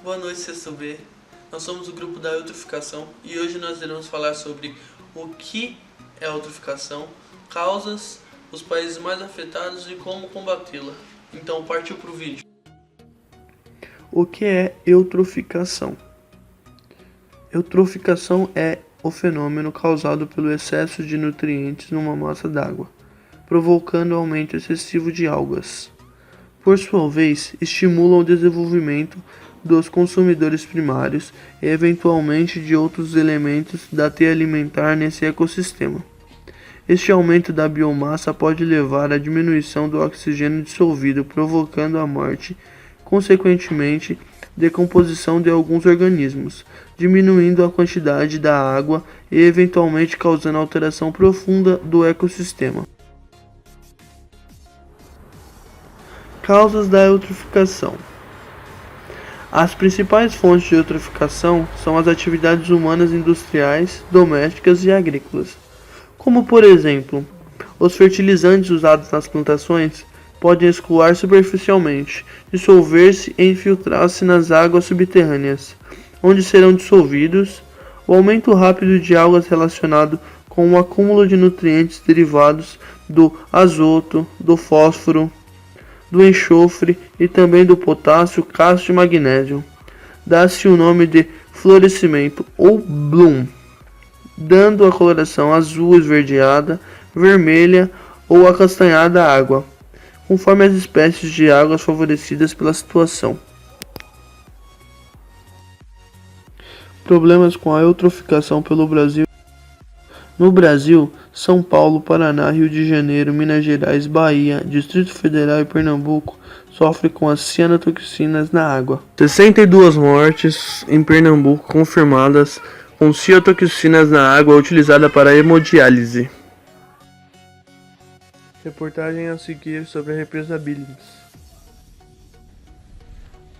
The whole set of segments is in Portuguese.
Boa noite, sexto B. Nós somos o grupo da eutroficação e hoje nós iremos falar sobre o que é a eutroficação, causas, os países mais afetados e como combatê-la. Então, partiu para o vídeo. O que é eutroficação? Eutroficação é o fenômeno causado pelo excesso de nutrientes numa massa d'água, provocando aumento excessivo de algas. Por sua vez, estimulam o desenvolvimento dos consumidores primários e eventualmente de outros elementos da teia alimentar nesse ecossistema. Este aumento da biomassa pode levar à diminuição do oxigênio dissolvido, provocando a morte, consequentemente, decomposição de alguns organismos, diminuindo a quantidade da água e eventualmente causando alteração profunda do ecossistema. Causas da eutroficação. As principais fontes de eutroficação são as atividades humanas industriais, domésticas e agrícolas, como por exemplo, os fertilizantes usados nas plantações podem escoar superficialmente, dissolver-se e infiltrar-se nas águas subterrâneas, onde serão dissolvidos. O aumento rápido de algas relacionado com o acúmulo de nutrientes derivados do azoto, do fósforo, do enxofre e também do potássio, cálcio e magnésio. Dá-se o nome de florescimento ou bloom, dando a coloração azul esverdeada, vermelha ou acastanhada à água, conforme as espécies de águas favorecidas pela situação. Problemas com a eutroficação pelo Brasil. No Brasil, São Paulo, Paraná, Rio de Janeiro, Minas Gerais, Bahia, Distrito Federal e Pernambuco sofrem com as cianotoxinas na água. 62 mortes em Pernambuco confirmadas com cianotoxinas na água utilizada para hemodiálise. Reportagem a seguir sobre a represa Billings.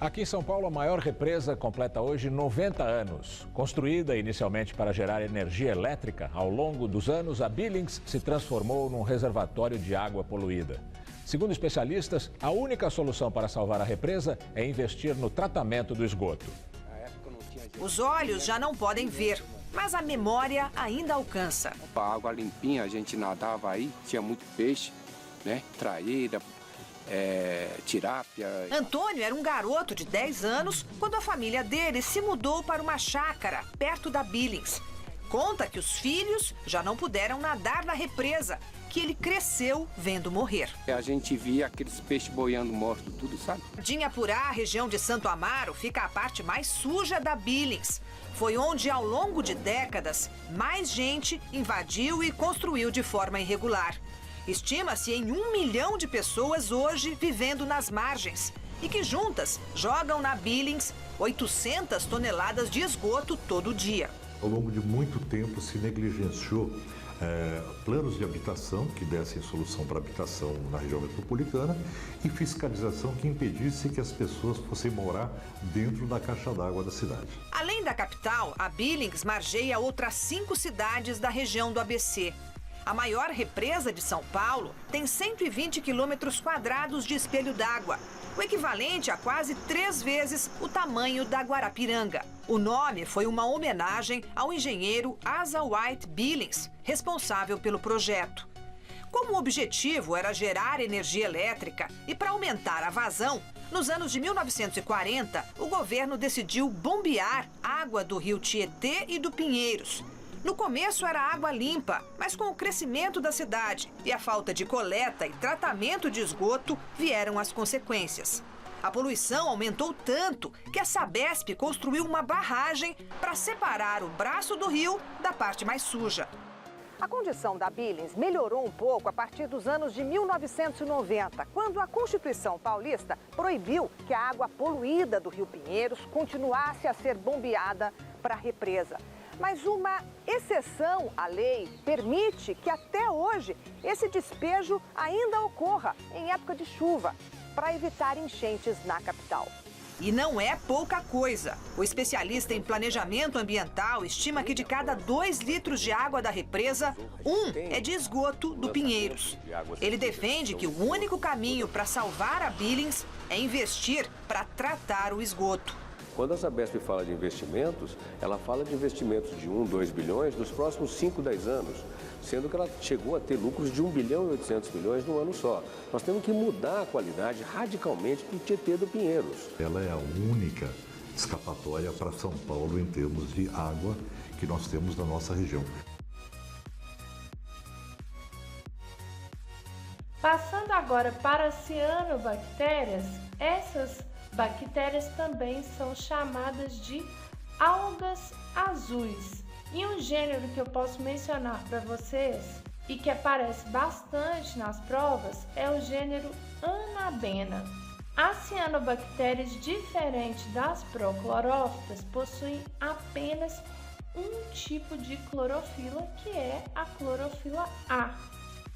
Aqui em São Paulo, a maior represa completa hoje 90 anos. Construída inicialmente para gerar energia elétrica, ao longo dos anos, a Billings se transformou num reservatório de água poluída. Segundo especialistas, a única solução para salvar a represa é investir no tratamento do esgoto. Os olhos já não podem ver, mas a memória ainda alcança. A água limpinha, a gente nadava aí, tinha muito peixe, né? Traíra, tirápia. Antônio era um garoto de 10 anos quando a família dele se mudou para uma chácara perto da Billings. Conta que os filhos já não puderam nadar na represa, que ele cresceu vendo morrer. A gente via aqueles peixes boiando mortos, tudo, sabe? Dinhapurá, a região de Santo Amaro, fica a parte mais suja da Billings. Foi onde, ao longo de décadas, mais gente invadiu e construiu de forma irregular. Estima-se em 1 milhão de pessoas hoje vivendo nas margens e que juntas jogam na Billings 800 toneladas de esgoto todo dia. Ao longo de muito tempo se negligenciou planos de habitação que dessem solução para habitação na região metropolitana e fiscalização que impedisse que as pessoas fossem morar dentro da caixa d'água da cidade. Além da capital, a Billings margeia outras 5 cidades da região do ABC. A maior represa de São Paulo tem 120 quilômetros quadrados de espelho d'água, o equivalente a quase 3 vezes o tamanho da Guarapiranga. O nome foi uma homenagem ao engenheiro Asa White Billings, responsável pelo projeto. Como o objetivo era gerar energia elétrica e para aumentar a vazão, nos anos de 1940, o governo decidiu bombear água do rio Tietê e do Pinheiros. No começo era água limpa, mas com o crescimento da cidade e a falta de coleta e tratamento de esgoto vieram as consequências. A poluição aumentou tanto que a Sabesp construiu uma barragem para separar o braço do rio da parte mais suja. A condição da Billings melhorou um pouco a partir dos anos de 1990, quando a Constituição Paulista proibiu que a água poluída do Rio Pinheiros continuasse a ser bombeada para a represa. Mas uma exceção à lei permite que até hoje esse despejo ainda ocorra em época de chuva, para evitar enchentes na capital. E não é pouca coisa. O especialista em planejamento ambiental estima que de cada 2 litros de água da represa, 1 é de esgoto do Pinheiros. Ele defende que o único caminho para salvar a Billings é investir para tratar o esgoto. Quando a Sabesp fala de investimentos, ela fala de investimentos de 1, 2 bilhões nos próximos 5, 10 anos, sendo que ela chegou a ter lucros de 1 bilhão e 800 milhões no ano só. Nós temos que mudar a qualidade radicalmente do Tietê do Pinheiros. Ela é a única escapatória para São Paulo em termos de água que nós temos na nossa região. Passando agora para as cianobactérias, essas bactérias também são chamadas de algas azuis. E um gênero que eu posso mencionar para vocês e que aparece bastante nas provas é o gênero Anabena. As cianobactérias, diferente das proclorófitas, possuem apenas um tipo de clorofila, que é a clorofila A.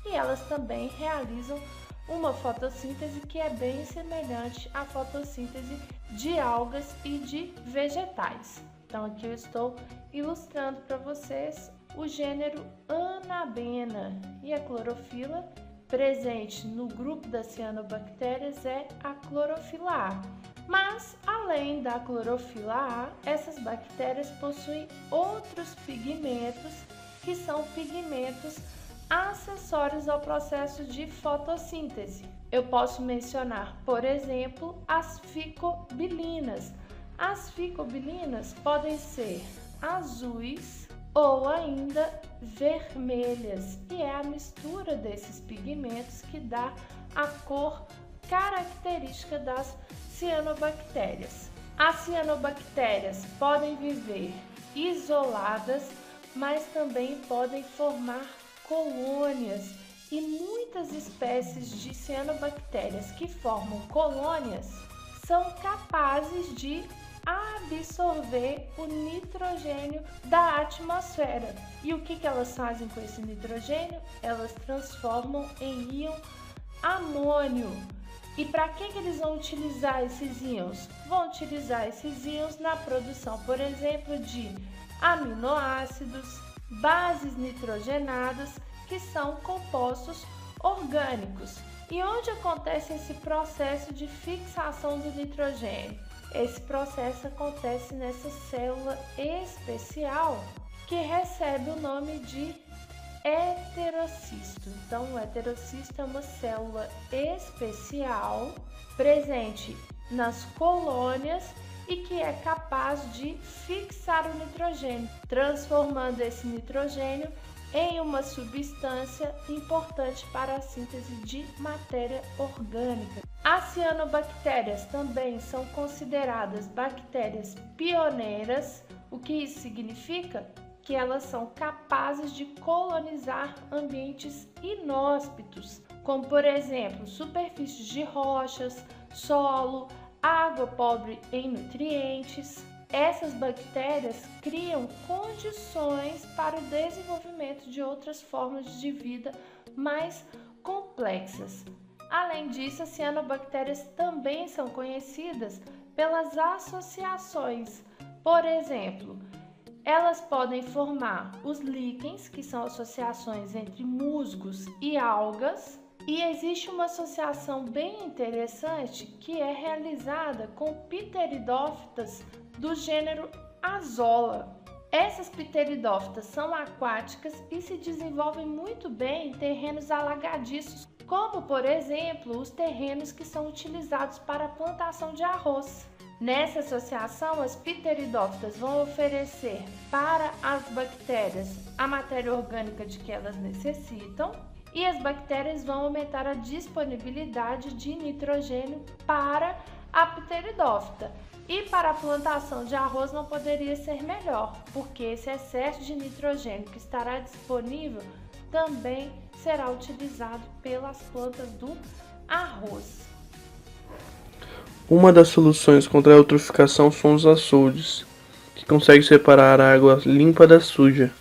E elas também realizam uma fotossíntese que é bem semelhante à fotossíntese de algas e de vegetais. Então aqui eu estou ilustrando para vocês o gênero Anabena, e a clorofila presente no grupo das cianobactérias é a clorofila A. Mas, além da clorofila A, essas bactérias possuem outros pigmentos que são pigmentos acessórios ao processo de fotossíntese. Eu posso mencionar, por exemplo, as ficobilinas. As ficobilinas podem ser azuis ou ainda vermelhas, e é a mistura desses pigmentos que dá a cor característica das cianobactérias. As cianobactérias podem viver isoladas, mas também podem formar colônias, e muitas espécies de cianobactérias que formam colônias são capazes de absorver o nitrogênio da atmosfera. E o que elas fazem com esse nitrogênio? Elas transformam em íon amônio. E para que eles vão utilizar esses íons? Vão utilizar esses íons na produção, por exemplo, de aminoácidos, bases nitrogenadas, que são compostos orgânicos. E onde acontece esse processo de fixação do nitrogênio? Esse processo acontece nessa célula especial que recebe o nome de heterocisto. Então, o heterocisto é uma célula especial presente nas colônias e que é capaz de fixar o nitrogênio, transformando esse nitrogênio em uma substância importante para a síntese de matéria orgânica. As cianobactérias também são consideradas bactérias pioneiras. O que isso significa? Que elas são capazes de colonizar ambientes inóspitos, como por exemplo, superfícies de rochas, solo, água pobre em nutrientes. Essas bactérias criam condições para o desenvolvimento de outras formas de vida mais complexas. Além disso, as cianobactérias também são conhecidas pelas associações. Por exemplo, elas podem formar os líquens, que são associações entre musgos e algas. E existe uma associação bem interessante que é realizada com pteridófitas do gênero Azolla. Essas pteridófitas são aquáticas e se desenvolvem muito bem em terrenos alagadiços, como por exemplo os terrenos que são utilizados para a plantação de arroz. Nessa associação, as pteridófitas vão oferecer para as bactérias a matéria orgânica de que elas necessitam, e as bactérias vão aumentar a disponibilidade de nitrogênio para a pteridófita. E para a plantação de arroz não poderia ser melhor, porque esse excesso de nitrogênio que estará disponível também será utilizado pelas plantas do arroz. Uma das soluções contra a eutroficação são os açudes, que conseguem separar a água limpa da suja.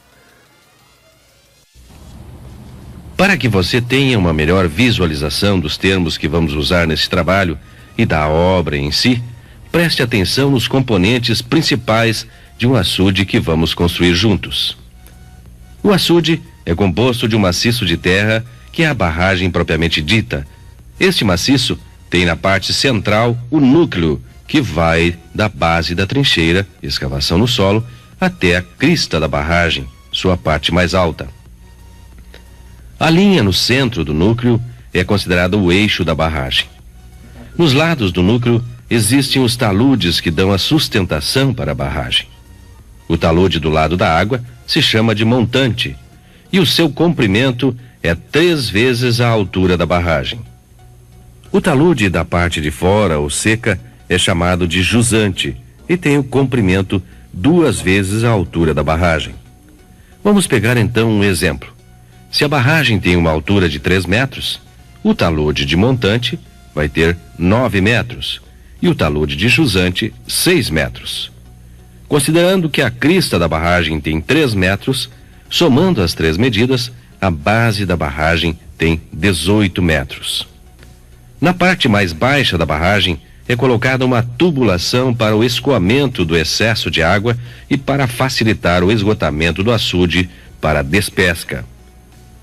Para que você tenha uma melhor visualização dos termos que vamos usar nesse trabalho e da obra em si, preste atenção nos componentes principais de um açude que vamos construir juntos. O açude é composto de um maciço de terra, que é a barragem propriamente dita. Este maciço tem na parte central o núcleo, que vai da base da trincheira, escavação no solo, até a crista da barragem, sua parte mais alta. A linha no centro do núcleo é considerada o eixo da barragem. Nos lados do núcleo existem os taludes que dão a sustentação para a barragem. O talude do lado da água se chama de montante e o seu comprimento é 3 vezes a altura da barragem. O talude da parte de fora ou seca é chamado de jusante e tem o comprimento 2 vezes a altura da barragem. Vamos pegar então um exemplo. Se a barragem tem uma altura de 3 metros, o talude de montante vai ter 9 metros e o talude de jusante 6 metros. Considerando que a crista da barragem tem 3 metros, somando as 3 medidas, a base da barragem tem 18 metros. Na parte mais baixa da barragem é colocada uma tubulação para o escoamento do excesso de água e para facilitar o esgotamento do açude para a despesca.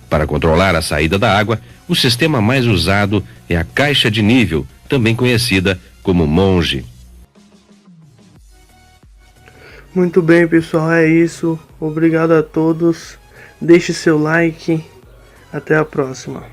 Para controlar a saída da água, o sistema mais usado é a caixa de nível, também conhecida como monge. Muito bem, pessoal, é isso. Obrigado a todos. Deixe seu like. Até a próxima.